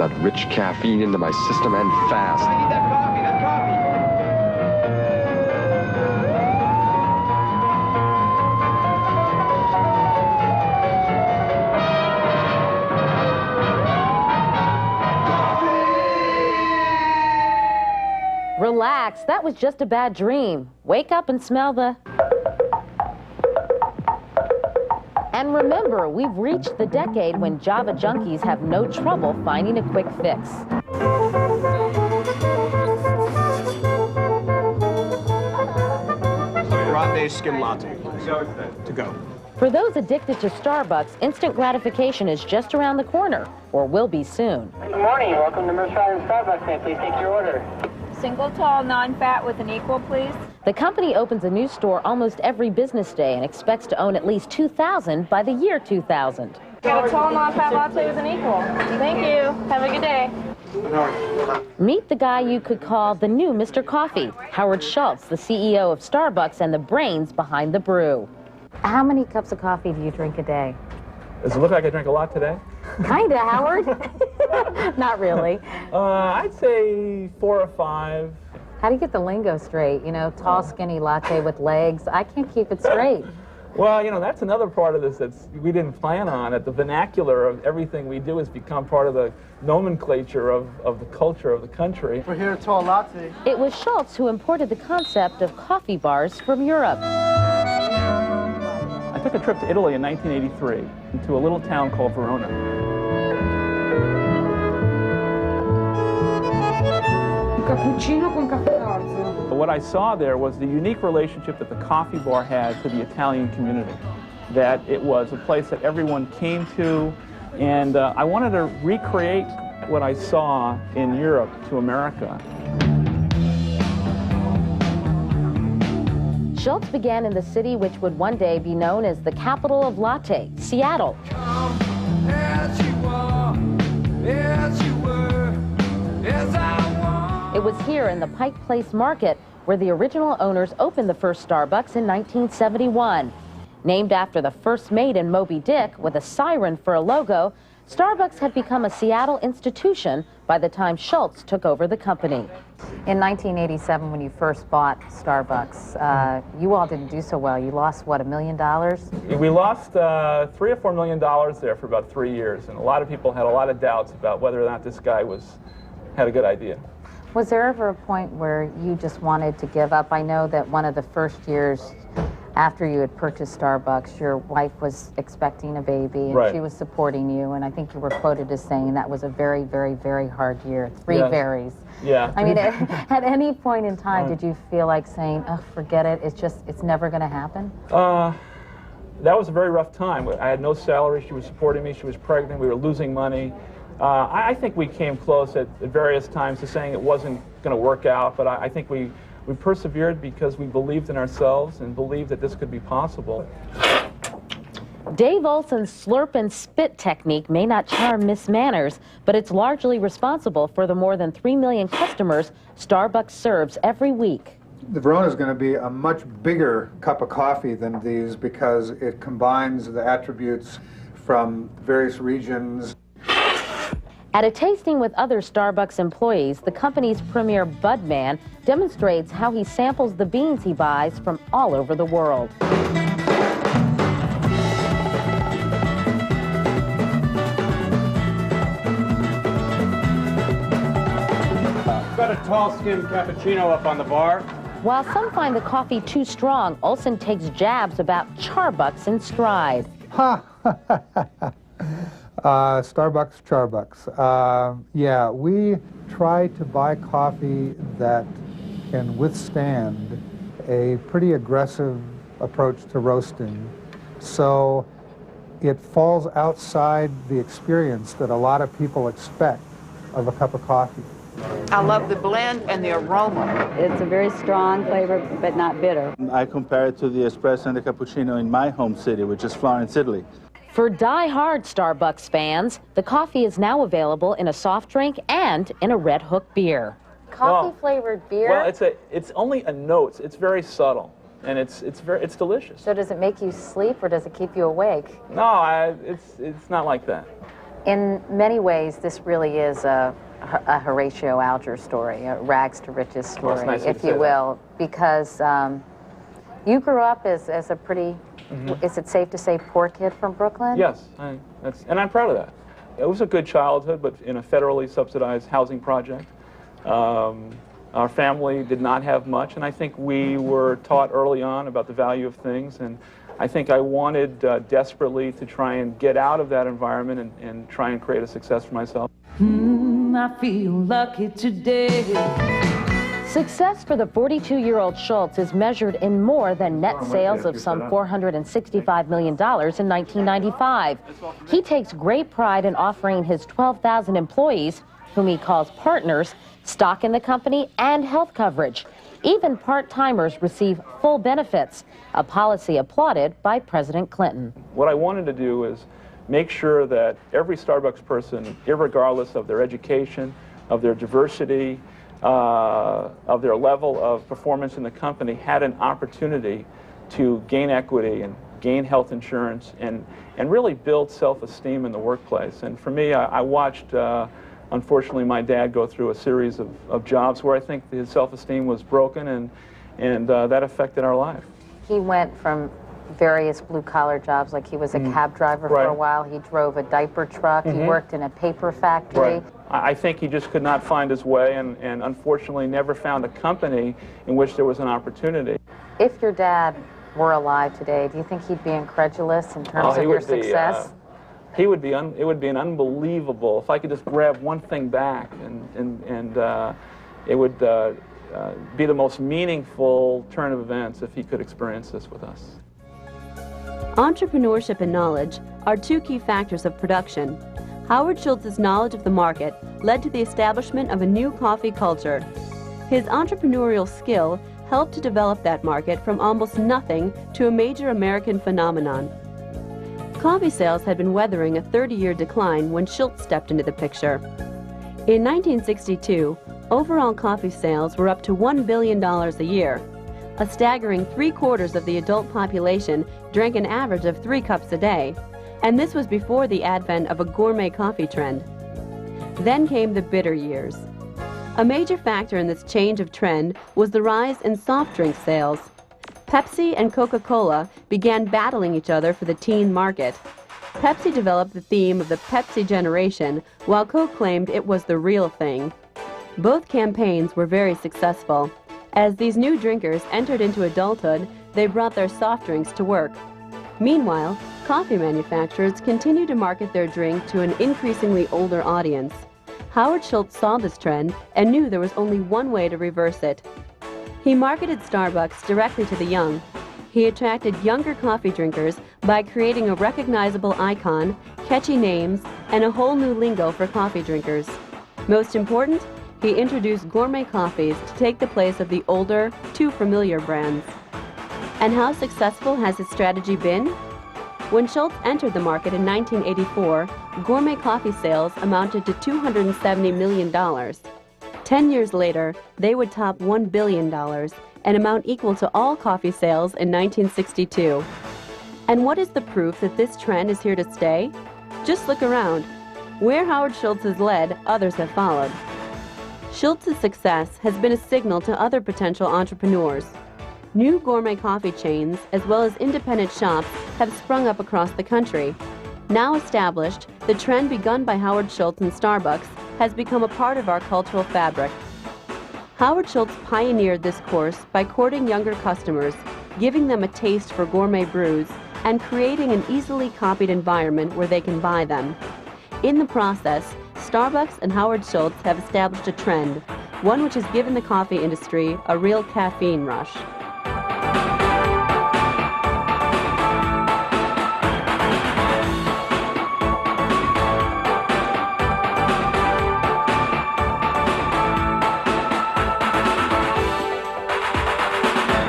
that rich caffeine into my system and fast. I need that coffee, that coffee. Relax, that was just a bad dream. Wake up and smell the... And remember, we've reached the decade when Java junkies have no trouble finding a quick fix. Grande skim latte, please. To go. For those addicted to Starbucks, instant gratification is just around the corner, or will be soon. Good morning. Welcome to Mercer Island Starbucks. May I please take your order? Single tall, non-fat with an equal, please. The company opens a new store almost every business day and expects to own at least 2,000 by the year 2000. Got a tall, non-fat latte with an equal. Thank you. Have a good day. Meet the guy you could call the new Mr. Coffee, Howard Schultz, the CEO of Starbucks and the brains behind the brew. How many cups of coffee do you drink a day? Does it look like I drink a lot today? Kinda, Howard. Not really. I'd say 4 or 5. How do you get the lingo straight? You know, tall, skinny latte with legs. I can't keep it straight. Well, you know, that's another part of this that we didn't plan on. That the vernacular of everything we do has become part of the nomenclature of the culture of the country. We're here at Tall Latte. It was Schultz who imported the concept of coffee bars from Europe. I took a trip to Italy in 1983 to a little town called Verona. Cappuccino con caffè orzo. What I saw there was the unique relationship that the coffee bar had to the Italian community. That it was a place that everyone came to, and I wanted to recreate what I saw in Europe to America. Schultz began in the city which would one day be known as the capital of latte, Seattle. It was here in the Pike Place Market where the original owners opened the first Starbucks in 1971. Named after the first mate in Moby Dick with a siren for a logo, Starbucks had become a Seattle institution by the time Schultz took over the company. In 1987, when you first bought Starbucks, you all didn't do so well. You lost, what, $1 million? We lost $3 or $4 million there for about 3 years, and a lot of people had a lot of doubts about whether or not this guy had a good idea. Was there ever a point where you just wanted to give up? I know that one of the first years after you had purchased Starbucks, your wife was expecting a baby, and right. She was supporting you, and I think you were quoted as saying that was a very, very, very hard year. Three yes. varies. Yeah. I mean, at any point in time, did you feel like saying, oh, forget it, it's never going to happen? That was a very rough time. I had no salary. She was supporting me. She was pregnant. We were losing money. I think we came close at various times to saying it wasn't going to work out, but I think we persevered because we believed in ourselves and believed that this could be possible. Dave Olson's slurp and spit technique may not charm Miss Manners, but it's largely responsible for the more than 3 million customers Starbucks serves every week. The Verona is going to be a much bigger cup of coffee than these because it combines the attributes from various regions. At a tasting with other Starbucks employees, the company's premier bud man demonstrates how he samples the beans he buys from all over the world. Got a tall skim cappuccino up on the bar. While some find the coffee too strong, Olson takes jabs about Charbucks in stride. Ha! Starbucks, Charbucks. Yeah, we try to buy coffee that can withstand a pretty aggressive approach to roasting. So it falls outside the experience that a lot of people expect of a cup of coffee. I love the blend and the aroma. It's a very strong flavor, but not bitter. I compare it to the espresso and the cappuccino in my home city, which is Florence, Italy. For die-hard Starbucks fans, the coffee is now available in a soft drink and in a Red Hook beer. Coffee-flavored beer? Well, it's only a note. It's very subtle, and it's delicious. So does it make you sleep, or does it keep you awake? No, it's not like that. In many ways, this really is a Horatio Alger story, a rags to riches story, nice if you will, because you grew up as a pretty, is it safe to say, poor kid from Brooklyn? Yes, and I'm proud of that. It was a good childhood, but in a federally subsidized housing project. Our family did not have much, and I think we were taught early on about the value of things, and I think I wanted desperately to try and get out of that environment and try and create a success for myself. I feel lucky today. Success for the 42-year-old Schultz is measured in more than net sales of some $465 million in 1995. He takes great pride in offering his 12,000 employees, whom he calls partners, stock in the company and health coverage. Even part-timers receive full benefits, a policy applauded by President Clinton. What I wanted to do is make sure that every Starbucks person, irregardless of their education, of their diversity, of their level of performance in the company, had an opportunity to gain equity and gain health insurance and really build self-esteem in the workplace. And for me, I watched, unfortunately, my dad go through a series of jobs where I think his self-esteem was broken, and that affected our life. He went from various blue-collar jobs, like he was a cab driver for a while. He drove a diaper truck. He worked in a paper factory. I think he just could not find his way and unfortunately never found a company in which there was an opportunity. If your dad were alive today, do you think he'd be incredulous in terms of your success? It would be an unbelievable, if I could just grab one thing back, and it would be the most meaningful turn of events if he could experience this with us. Entrepreneurship and knowledge are two key factors of production. Howard Schultz's knowledge of the market led to the establishment of a new coffee culture. His entrepreneurial skill helped to develop that market from almost nothing to a major American phenomenon. Coffee sales had been weathering a 30-year decline when Schultz stepped into the picture. In 1962, overall coffee sales were up to $1 billion a year. A staggering 3/4 of the adult population drank an average of 3 cups a day, and this was before the advent of a gourmet coffee trend. Then came the bitter years. A major factor in this change of trend was the rise in soft drink sales. Pepsi and Coca-Cola began battling each other for the teen market. Pepsi developed the theme of the Pepsi generation, while Coke claimed it was the real thing. Both campaigns were very successful. As these new drinkers entered into adulthood, they brought their soft drinks to work. Meanwhile, coffee manufacturers continued to market their drink to an increasingly older audience. Howard Schultz saw this trend and knew there was only one way to reverse it. He marketed Starbucks directly to the young. He attracted younger coffee drinkers by creating a recognizable icon, catchy names, and a whole new lingo for coffee drinkers. Most important, he introduced gourmet coffees to take the place of the older, too familiar brands. And how successful has his strategy been? When Schultz entered the market in 1984, gourmet coffee sales amounted to $270 million. 10 years later, they would top $1 billion, an amount equal to all coffee sales in 1962. And what is the proof that this trend is here to stay? Just look around. Where Howard Schultz has led, others have followed. Schultz's success has been a signal to other potential entrepreneurs. New gourmet coffee chains, as well as independent shops, have sprung up across the country. Now established, the trend begun by Howard Schultz and Starbucks has become a part of our cultural fabric. Howard Schultz pioneered this course by courting younger customers, giving them a taste for gourmet brews, and creating an easily copied environment where they can buy them. In the process, Starbucks and Howard Schultz have established a trend, one which has given the coffee industry a real caffeine rush.